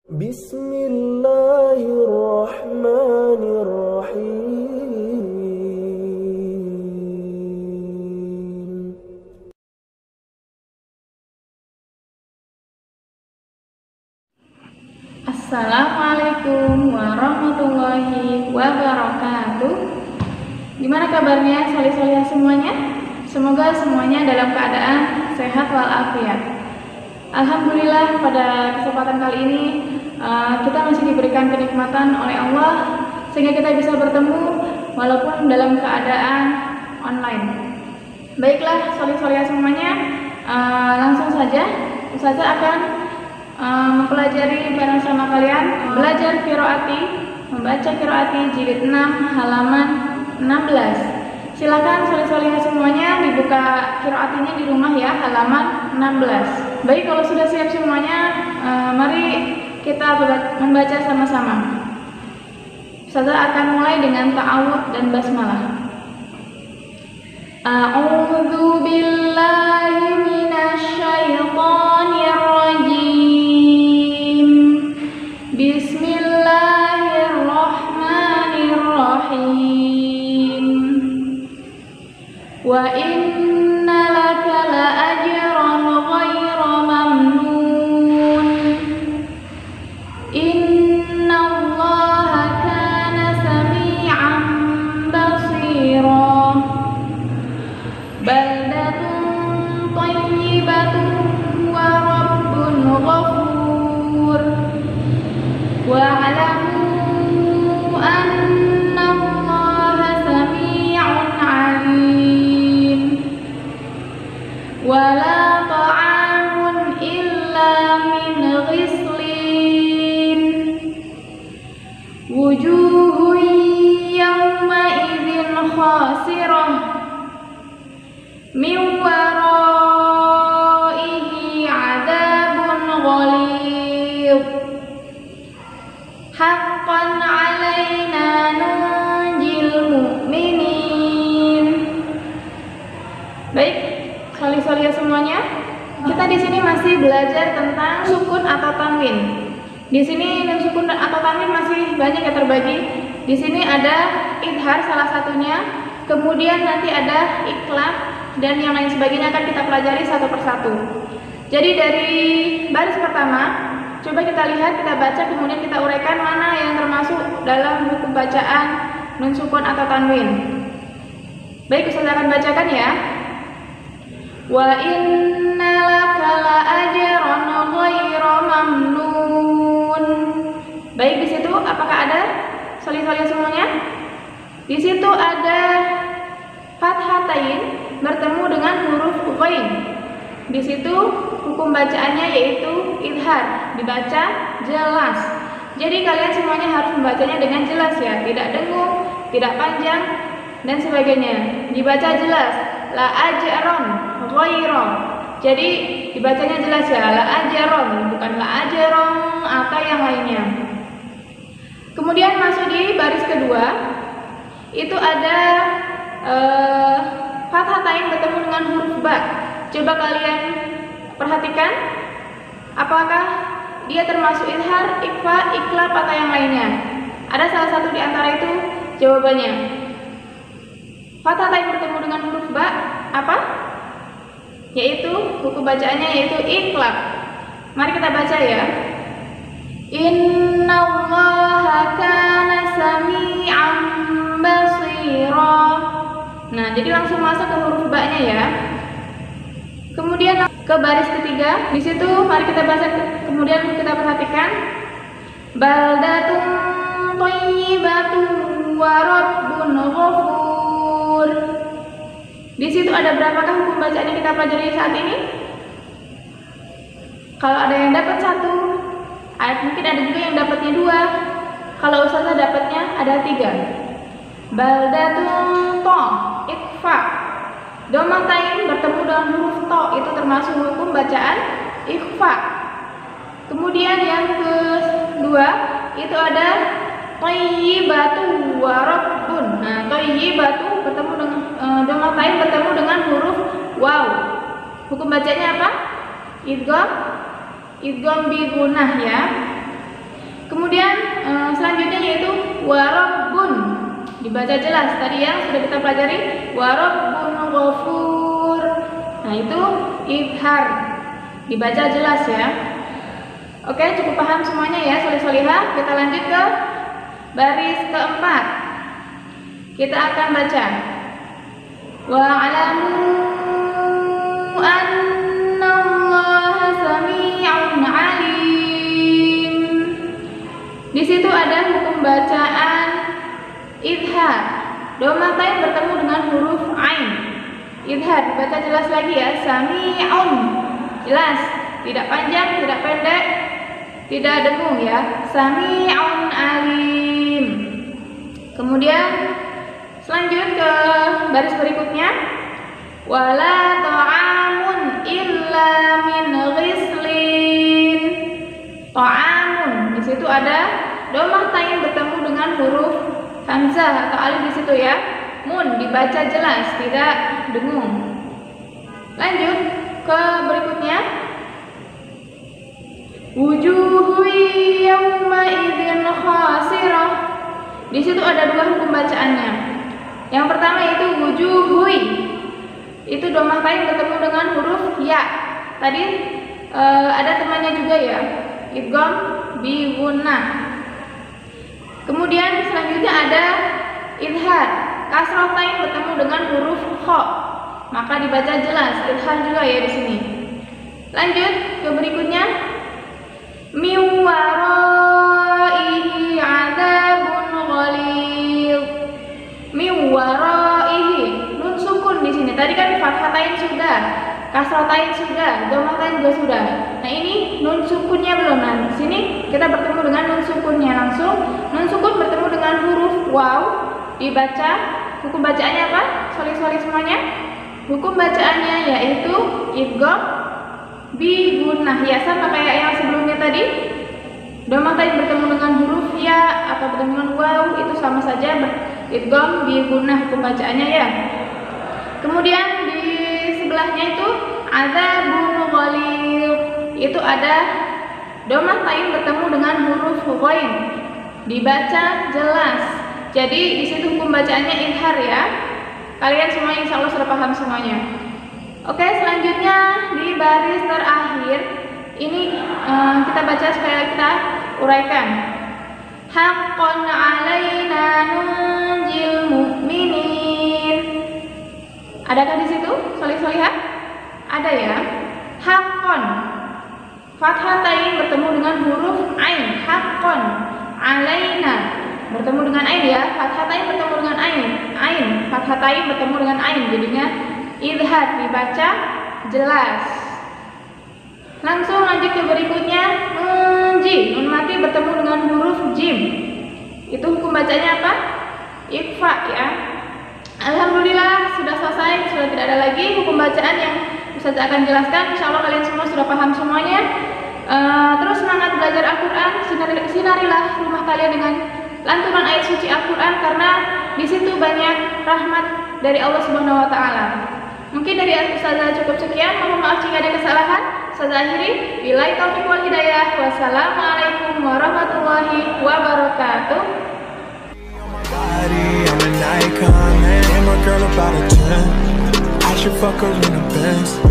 Bismillahirrahmanirrahim. Assalamualaikum warahmatullahi wabarakatuh. Gimana kabarnya solih-solihah semuanya? Semoga semuanya dalam keadaan sehat walafiat. Alhamdulillah, pada kesempatan kali ini kita masih diberikan kenikmatan oleh Allah sehingga kita bisa bertemu walaupun dalam keadaan online. Baiklah solih-solihah semuanya, langsung saja Ustazah akan mempelajari bareng sama kalian belajar qiraati, membaca qiraati jilid 6 halaman 16. Silakan solih-solihah semuanya dibuka qiraatinya di rumah ya, halaman 16. Baik, kalau sudah siap semuanya, mari kita membaca sama-sama. Ustazah akan mulai dengan ta'awudz dan basmalah. A'udzu billahi minasyaitonir rajim. Bismillahirrahmanirrahim. Wa inna laka la ajran ghayra mamnun. Innallaha kana sami'an basira. Baldatun thayyibatun wa rabbun ghafur. Wa'lamu annallaha sami'un 'alim. Wala ta'amun illa min ghislin. Wujuhun yawma idzin khasirah. Min waraihi 'adzabun ghalidh. Haqqan 'alaina nunjil mu'minin. Baik, solih-solihah semuanya. Kita di sini masih belajar tentang sukun atau tanwin. Di sini nun sukun atau tanwin masih banyak yang terbagi. Di sini ada idhar salah satunya, kemudian nanti ada iqlab dan yang lain sebagainya akan kita pelajari satu persatu. Jadi dari baris pertama, coba kita lihat, kita baca, kemudian kita uraikan mana yang termasuk dalam hukum bacaan nun sukun atau tanwin. Baik, Ustaz akan bacakan ya. Wa inna laka la ajran ghayra mamnun. Baik, di situ apakah ada solih-solih semuanya? Di situ ada fathatain bertemu dengan huruf ghain. Di situ hukum bacaannya yaitu idhar, dibaca jelas. Jadi kalian semuanya harus membacanya dengan jelas ya, tidak dengung, tidak panjang dan sebagainya. Dibaca jelas. La ajron ghaira. Jadi dibacanya jelas ya, la ajron, bukan la ajron atau yang lainnya. Kemudian masuk di baris kedua, itu ada fathatain bertemu dengan huruf ba. Coba kalian perhatikan, apakah dia termasuk idhar, ikhfa, iqlab atau yang lainnya? Ada salah satu di antara itu jawabannya. Fathatain bertemu dengan huruf ba apa? Yaitu hukum bacaannya yaitu iqlab. Mari kita baca ya. Innallaha kana sami'an basira. Nah, jadi langsung masuk ke huruf ba-nya ya. Kemudian ke baris ketiga, di situ mari kita baca, kemudian kita perhatikan baldatun thayyibatun wa rabbun ghafur. Di situ ada berapakah hukum bacaan yang kita pelajari saat ini? Kalau ada yang dapat satu, mungkin ada juga yang dapatnya dua. Kalau Ustazah dapatnya ada 3. Baldatun to, ikhfa. Domatain bertemu dengan huruf to, itu termasuk hukum bacaan ikhfa. Kemudian yang kedua itu ada thayyibatu wa rabbun. Nah, thayyibatu bertemu dengan domatain bertemu dengan huruf waw. Hukum bacanya apa? Idgham bi gunnah ya. warabbun, dibaca jelas. Tadi yang sudah kita pelajari warabbun ghafur. Nah, itu idhar, dibaca jelas ya. Oke, cukup paham semuanya ya solih-solihah. Kita lanjut ke baris keempat. Kita akan baca wa'alamu annallaha sami'un alim. Di situ ada hukum bacaan idhar. Dhamma tain bertemu dengan huruf ain. Idhar dibaca jelas lagi ya, sami'un. Jelas, tidak panjang, tidak pendek, tidak dengung ya. Sami'un alim. Kemudian selanjut ke baris berikutnya. Wala ta'amun illa min ghislin. Ta'amun, di situ ada dhammah tain bertemu dengan huruf hamzah atau alif di situ ya. Mun dibaca jelas, tidak dengung. Lanjut ke berikutnya. Wujuhu yawma idzin khasirah. Di situ ada dua hukum bacaannya. Yang pertama itu wujuhui. Itu dhammah tain bertemu dengan huruf ya. Tadi ada temannya juga ya. Idgham bi gunnah. Kemudian selanjutnya ada idhar. Kasrah tain bertemu dengan huruf kha. Maka dibaca jelas. Idhar juga ya di sini. Lanjut ke berikutnya. Min waraihi 'adzabun ghalidh. Min waraihi, nun sukun di sini. Tadi kan fathatain sudah, kasratain sudah, dhammatain juga sudah. Nah, ini nun sukunnya belum. Nah, di sini kita bertemu dengan nun sukunnya langsung. Nun sukun bertemu dengan huruf waw, dibaca. Hukum bacaannya apa? Solih-solih semuanya. Hukum bacaannya yaitu idgham bi gunnah ya, sama kayak yang sebelumnya tadi. Dhammah tain bertemu dengan huruf ya atau bertemu dengan waw, itu sama saja idgham bi gunnah hukum bacaannya ya. Kemudian di sebelahnya itu adzabun ghalidh. Itu ada dhammah tain bertemu dengan huruf ghain. Dibaca jelas. Jadi di situ hukum bacaannya idhar ya. Kalian semua insya Allah sudah paham semuanya. Oke, selanjutnya di baris terakhir ini kita baca supaya kita uraikan. Haqqan 'alaina nunjil mu'minin. Adakah di situ solih-solihah? Ada ya. Haqqan, fathatain bertemu dengan huruf ain. Haqqan 'alaina bertemu dengan ain ya. Fathatain bertemu dengan ain. Ain, fathatain bertemu dengan ain. Jadinya idhar, dibaca jelas. Langsung lanjut ke berikutnya. Ji, nun mati bertemu dengan huruf jim. Itu hukum bacanya apa? Ikhfa ya. Alhamdulillah sudah selesai, sudah tidak ada lagi hukum bacaan yang Ustaz akan jelaskan. Insya Allah kalian semua sudah paham semuanya. Terus semangat belajar Al-Quran. Sinarilah rumah kalian dengan lantunan ayat suci Al-Quran, karena di situ banyak rahmat dari Allah Subhanahu Wa Taala. Mungkin dari Ustazah cukup sekian. Mohon maaf jika ada kesalahan. Ustazah akhiri. Billahi taufiq wal hidayah. Wassalamualaikum warahmatullahi wabarakatuh. I'm an icon, man. And my girl about a 10. I should fuck her in the Benz.